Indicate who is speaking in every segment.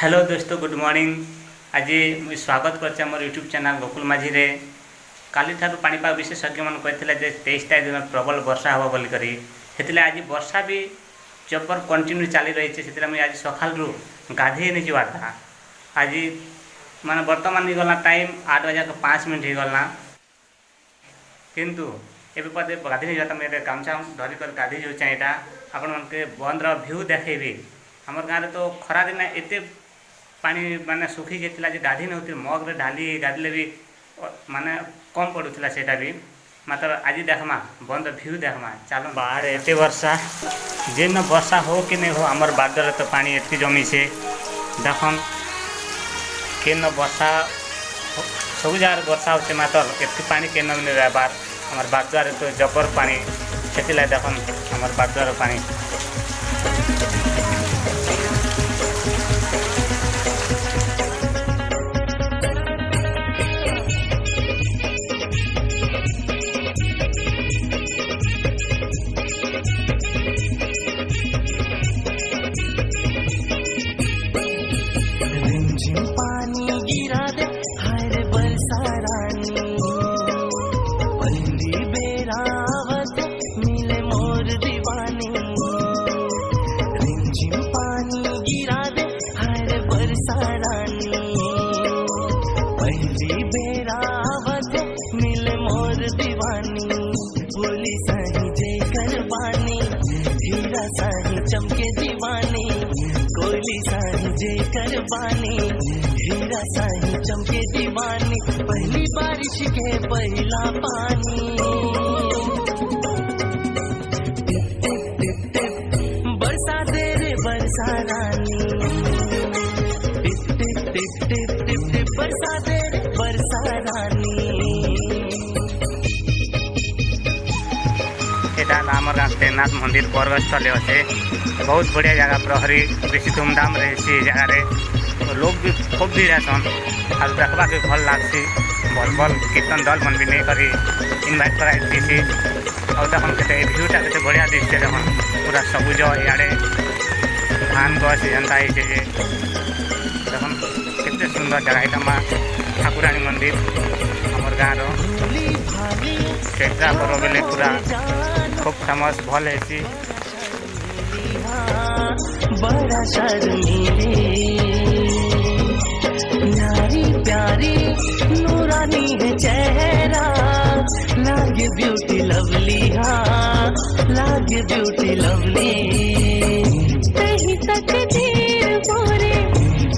Speaker 1: Hello दोस्तों, good morning. आज मुझे स्वागत करछे हमर यूट्यूब चैनल गोकुल माझी रे। काली ठार पाणीपाग विशेषज्ञ मन कहते 23 तारीख दिन प्रबल वर्षा हम बोल करी से आज वर्षा भी जबर कंटिन्यू चली रही है। से मुझे आज सकाल गाधे नहीं जावा था। आज मान बर्तमान ही गला टाइम 8:05 हो गला, किंतु एबे पदे गाधी नहीं जाता। मेरे गामछा धरिक गाधी जाऊँ यहाँ आपण मानके बंद भ्यू देखेबी। आमर गाँव तो खरा दिन एत पानी माने सुखी जाता गाधी नौती मग्रे ढाली गाधले भी माने कम पड़ूला सेटा भी। मात्र आज देखमा बंद भ्यू देखमा चलो बाहर एत वर्षा जेन वर्षा हो कि नहीं हो आमर बादर तो पानी एत जमी से देखम केन वर्षा सब जगह वर्षा होते मात्र एत पानी केन नहीं रहबार आमर बादुआर तो जबर पानी से देखम आमर बादुआर पानी।
Speaker 2: पानी गिरा दे हाय रे बरसा रानी, पहली बेरावत मिले मोर दीवानी। रिमझिम पानी गिरा दे हाय रे बरसा रानी, पहली बेरावत मिले मोर दीवानी। बोली सही जय कर बानी, हीरा सही चमके दीवानी। कोयली साही जय कर बानी, हीरा साही चमके दीवानी। पहली बारिश के पहला पानी, टिप टिप टिप टिप बरसा दे रे बरसा रानी। टिप टिप टिप टिप टिप टिप बरसा दे रे बरसा रानी।
Speaker 1: आमर गाँव तेनाथ मंदिर पर्वतस्थल अच्छे बहुत बढ़िया जगह। प्रहरी बेसी धूमधाम रही जगह लोग भी खूब भीड़ आसन और देखा के भल लगसी। भल भल कीर्तन दल मन भी नहीं करी इनभाइट कराई और देखन के भ्यूटा के बढ़िया दिखे। देखन पूरा सबुज इे धान गछ एंता देखन के सुंदर जगह यहाँ माँ ठाकुराणी मंदिर आमर गाँव चैत्रा पर्व बेले पूरा खूब फेमस भल है।
Speaker 2: बड़ा शर्मीली नारी प्यारी नूरानी है चेहरा, लागे ब्यूटी लवली। हाँ लागे ब्यूटी लवली। कहीं तक धीर मोरे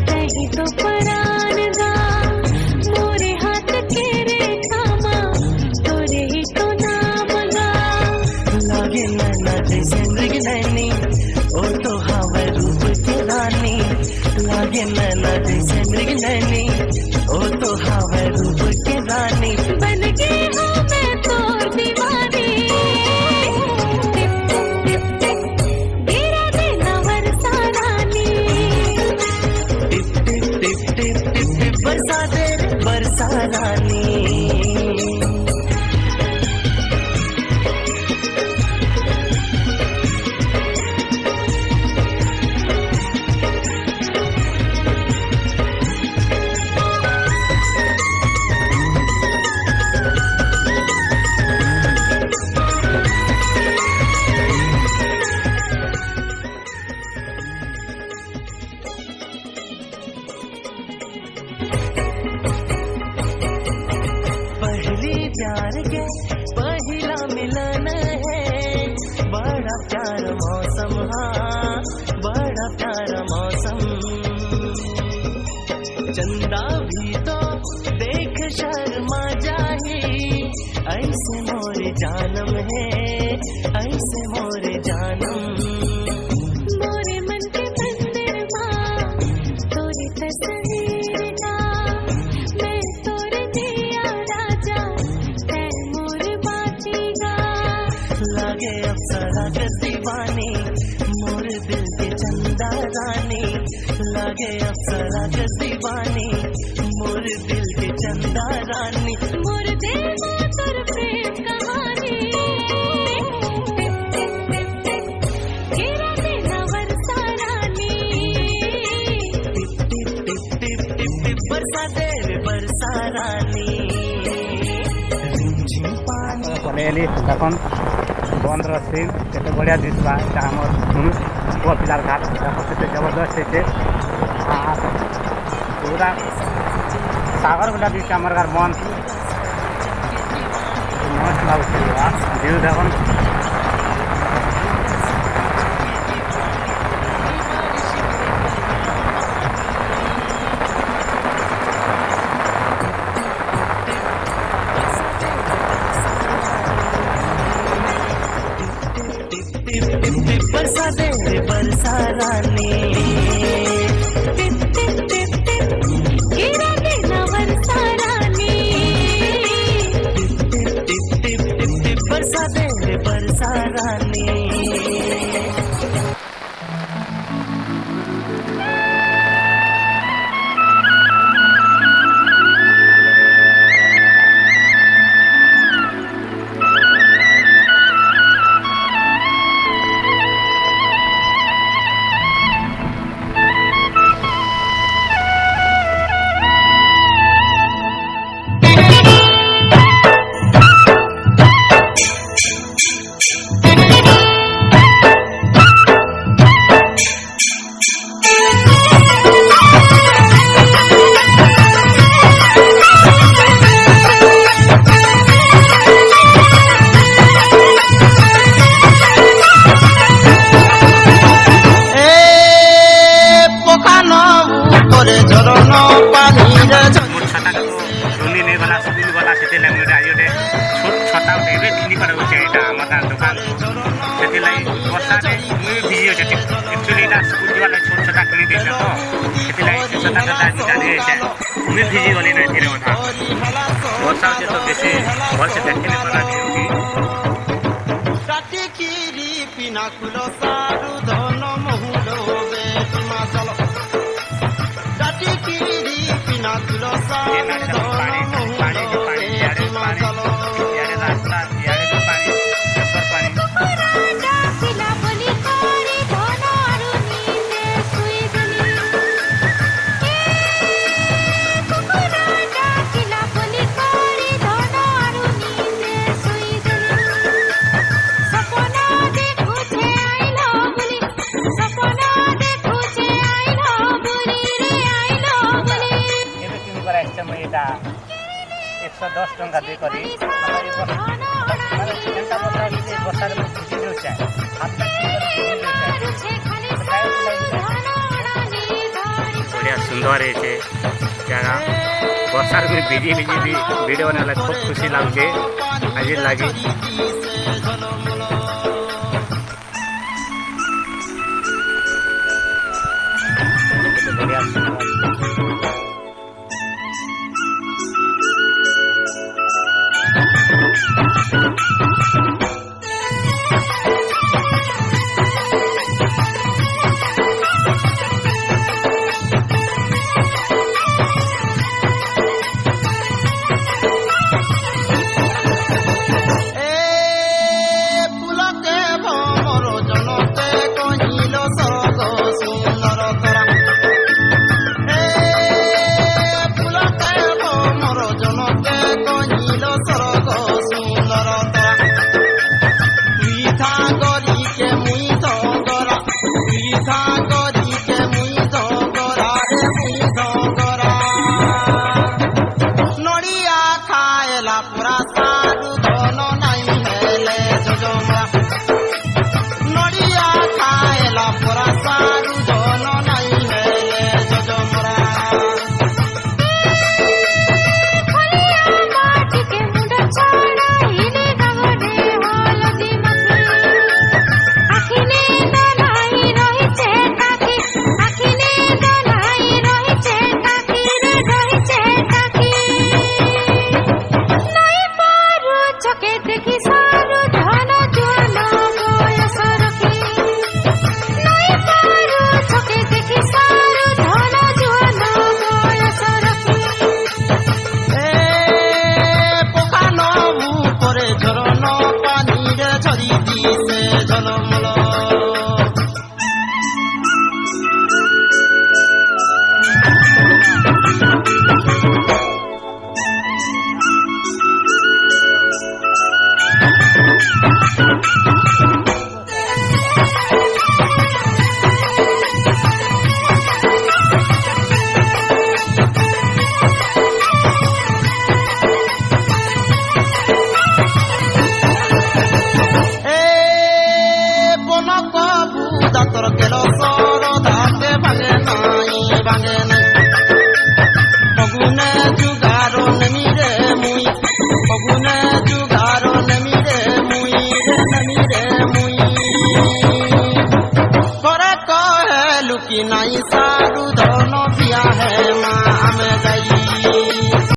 Speaker 2: कहीं तो परान गा, मोरे हाथ के रे थामा तोरे ही तो नाम गा। लागे नैना जैसे मृग नैनी ओ तो हवा रूप के रानी। लागे नैना जैसे मृग नैनी ओ तो हवा रूप के रानी। बन गई हूँ मैं तो दीवानी। टिप टिप टिप गिरा देना बरसा रानी। टिप टिप टिप टिप टिप टिप बरसा दे बरसा रानी। प्यार के पहला मिलन है, बड़ा प्यारा मौसम। हाँ बड़ा प्यारा मौसम। चंदा भी तो देख शर्मा जाही, ऐसे मोरे जानम है ऐसे मोरे जानम। मोरे मन के मंदिर माँ तोरे तस्वीर का, मैं तोरे दिया राजा तै मोर बाती गा। लागे अप्सरा के दीवानी मोर दिल के चंदा रानी। लागे अप्सरा के दीवानी मोर दिल के चंदा रानी। मोर दिल में तोर प्रेम कहानी। गिरा देना बरसा रानी। बरसा दे रे बरसा रानी रिमझिम पानी
Speaker 1: पलैली देखन बंद रसी केते बढ़िया दिसबा एटा हमर पुआ पिलार घाट केते जबरदस्त है पूरा सागर वाला दिस हमर घर मन मस्त लागছে ভিউ দেখুন
Speaker 2: बरसा दे रे बरसा रानी टिप टिप टिप टिप गिरा देना बरसा रानी टिप टिप टिप टिप टिप बरसा दे रे बरसा रानी
Speaker 1: ଭିଜି ଗଲି ନା ଧୀରେ କଥା ବର୍ଷା ହଉଛି ତ ବେଶୀ ଭଲସେ ଦେଖି ନାଇଁ ପାରା ଏଇଟା 110 ଟଙ୍କା ଦେଇ କରି ବର୍ଷାରେ ଭିଜି ଯାଉଛେ बढ़िया सुंदर है जगह वर्षार भी भिजी भिजी भी वीडियो बनाला खूब खुशी लगे आज लगे बढ़िया
Speaker 2: जुगाड़